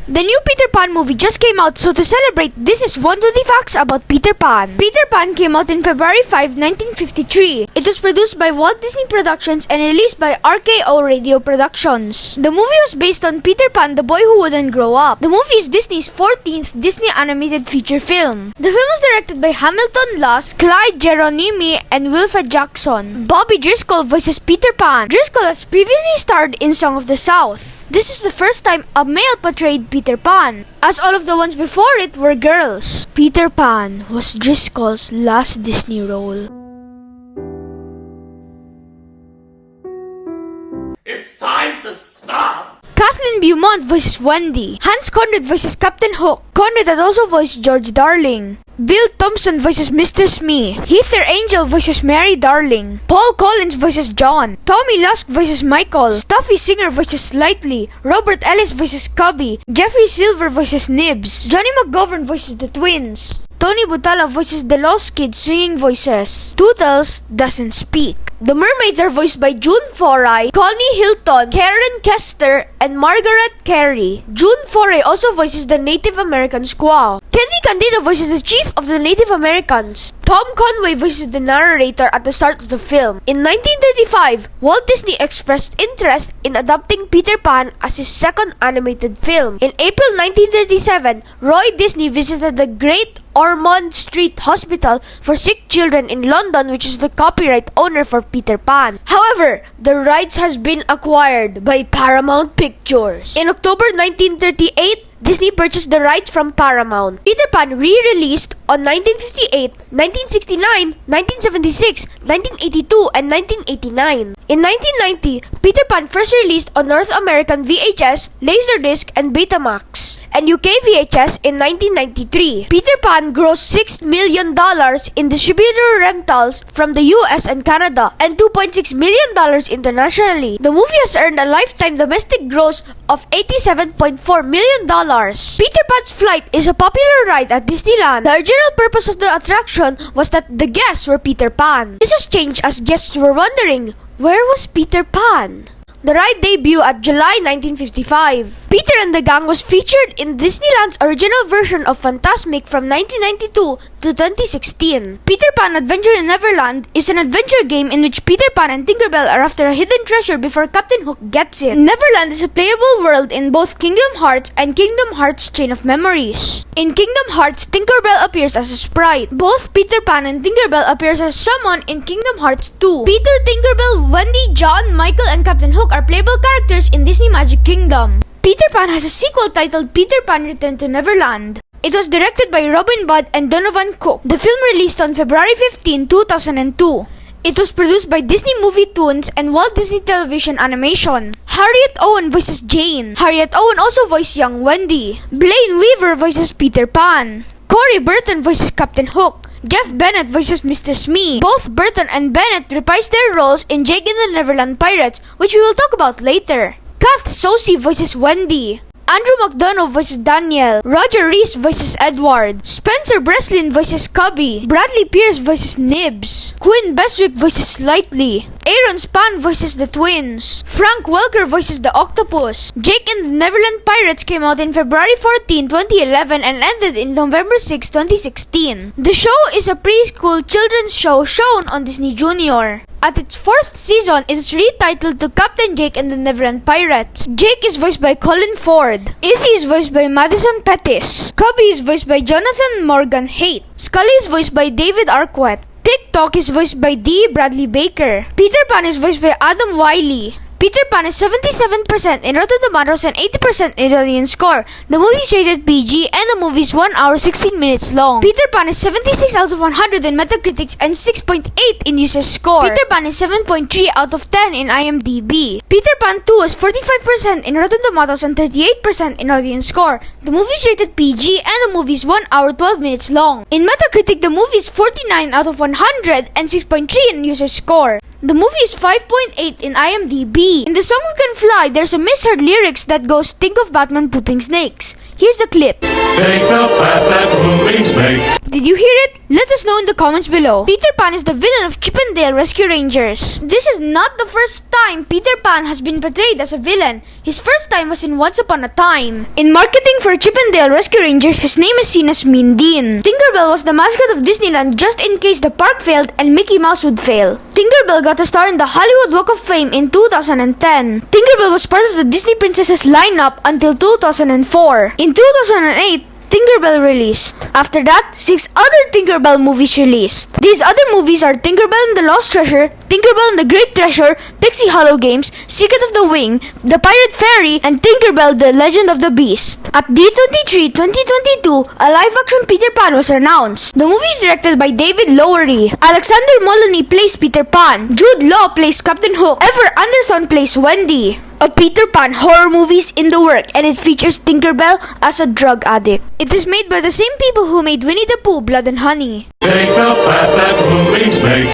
The new Peter Pan movie just came out, so to celebrate, this is 120 facts about Peter Pan. Peter Pan came out in February 5, 1953. It was produced by Walt Disney Productions and released by RKO Radio Productions. The movie was based on Peter Pan, the boy who wouldn't grow up. The movie is Disney's 14th Disney animated feature film. The film was directed by Hamilton Luss, Clyde Geronimi, and Wilfred Jackson. Bobby Driscoll voices Peter Pan. Driscoll has previously starred in Song of the South. This is the first time a male portrayed Peter Pan, as all of the ones before it were girls. Peter Pan was Driscoll's last Disney role. It's time to stop! Kathleen Beaumont voices Wendy. Hans Conrad voices Captain Hook. Conrad had also voiced George Darling. Bill Thompson voices Mr. Smee. Heather Angel voices Mary Darling. Paul Collins voices John. Tommy Lusk voices Michael. Stuffy Singer voices Slightly. Robert Ellis voices Cubby. Jeffrey Silver voices Nibs. Johnny McGovern voices the twins. Tony Butala voices the Lost Kids singing voices. Tootles doesn't speak. The mermaids are voiced by June Foray, Connie Hilton, Karen Kester, and Margaret Carey. June Foray also voices the Native American squaw. Kenny Candido voices the chief of the Native Americans. Tom Conway voices the narrator at the start of the film. In 1935, Walt Disney expressed interest in adapting Peter Pan as his second animated film. In April 1937, Roy Disney visited the Great Ormond Street Hospital for Sick Children in London, which is the copyright owner for Peter Pan. However, the rights has been acquired by Paramount Pictures. In October 1938, Disney purchased the rights from Paramount. Peter Pan re-released on 1958, 1969, 1976, 1982, and 1989. In 1990, Peter Pan first released on North American VHS, Laserdisc, and Betamax, and UK VHS in 1993. Peter Pan grossed $6 million in distributor rentals from the US and Canada, and $2.6 million internationally. The movie has earned a lifetime domestic gross of $87.4 million. Peter Pan's Flight is a popular ride at Disneyland. The original purpose of the attraction was that the guests were Peter Pan. This was changed as guests were wondering, where was Peter Pan? The ride debuted at July 1955. Peter and the Gang was featured in Disneyland's original version of Fantasmic from 1992 to 2016. Peter Pan Adventure in Neverland is an adventure game in which Peter Pan and Tinkerbell are after a hidden treasure before Captain Hook gets it. Neverland is a playable world in both Kingdom Hearts and Kingdom Hearts Chain of Memories. In Kingdom Hearts, Tinkerbell appears as a sprite. Both Peter Pan and Tinkerbell appears as someone in Kingdom Hearts 2. Peter, Tinkerbell, Wendy, John, Michael, and Captain Hook are playable characters in Disney Magic Kingdom. Peter Pan has a sequel titled Peter Pan Return to Neverland. It was directed by Robin Budd and Donovan Cook. The film released on February 15, 2002. It was produced by Disney Movie Toons and Walt Disney Television Animation. Harriet Owen voices Jane. Harriet Owen also voiced young Wendy. Blaine Weaver voices Peter Pan. Corey Burton voices Captain Hook. Jeff Bennett voices Mr. Smee. Both Burton and Bennett reprised their roles in Jake and the Neverland Pirates, which we will talk about later. Kath Soucie voices Wendy. Andrew McDonough voices Daniel. Roger Rees voices Edward. Spencer Breslin voices Cubby. Bradley Pierce voices Nibs. Quinn Beswick voices Slightly. Aaron Span voices the twins. Frank Welker voices the octopus. Jake and the Neverland Pirates came out in February 14, 2011 and ended in November 6, 2016. The show is a preschool children's show shown on Disney Junior. At its fourth season, it is retitled to Captain Jake and the Neverland Pirates. Jake is voiced by Colin Ford. Izzy is voiced by Madison Pettis. Cubby is voiced by Jonathan Morgan Haight. Scully is voiced by David Arquette. TikTok is voiced by D. Bradley Baker. Peter Pan is voiced by Adam Wiley. Peter Pan is 77% in Rotten Tomatoes and 80% in audience score. The movie is rated PG and the movie is 1 hour 16 minutes long. Peter Pan is 76 out of 100 in Metacritic and 6.8 in user score. Peter Pan is 7.3 out of 10 in IMDb. Peter Pan 2 is 45% in Rotten Tomatoes and 38% in audience score. The movie is rated PG and the movie is 1 hour 12 minutes long. In Metacritic, the movie is 49 out of 100 and 6.3 in user score. The movie is 5.8 in IMDb. In the song We Can Fly, there's a misheard lyrics that goes, think of Batman pooping snakes. Here's the clip. Take the bat that's moving snakes. Did you hear it? Let us know in the comments below. Peter Pan is the villain of Chip and Dale Rescue Rangers. This is not the first time Peter Pan has been portrayed as a villain. His first time was in Once Upon a Time. In marketing for Chip and Dale Rescue Rangers, his name is seen as Mean Dean. Tinkerbell was the mascot of Disneyland just in case the park failed and Mickey Mouse would fail. Tinkerbell got a star in the Hollywood Walk of Fame in 2010. Tinkerbell was part of the Disney Princesses lineup until 2004. In 2008, Tinkerbell released. After that, 6 other Tinkerbell movies released. These other movies are Tinkerbell and the Lost Treasure, Tinkerbell and the Great Treasure, Pixie Hollow Games, Secret of the Wing, The Pirate Fairy, and Tinkerbell the Legend of the Beast. At D23 2022, a live-action Peter Pan was announced. The movie is directed by David Lowery. Alexander Moloney plays Peter Pan. Jude Law plays Captain Hook. Ever Anderson plays Wendy. A Peter Pan horror movie is in the work, and it features Tinkerbell as a drug addict. It is made by the same people who made Winnie the Pooh, Blood and Honey. Take the path that movies make.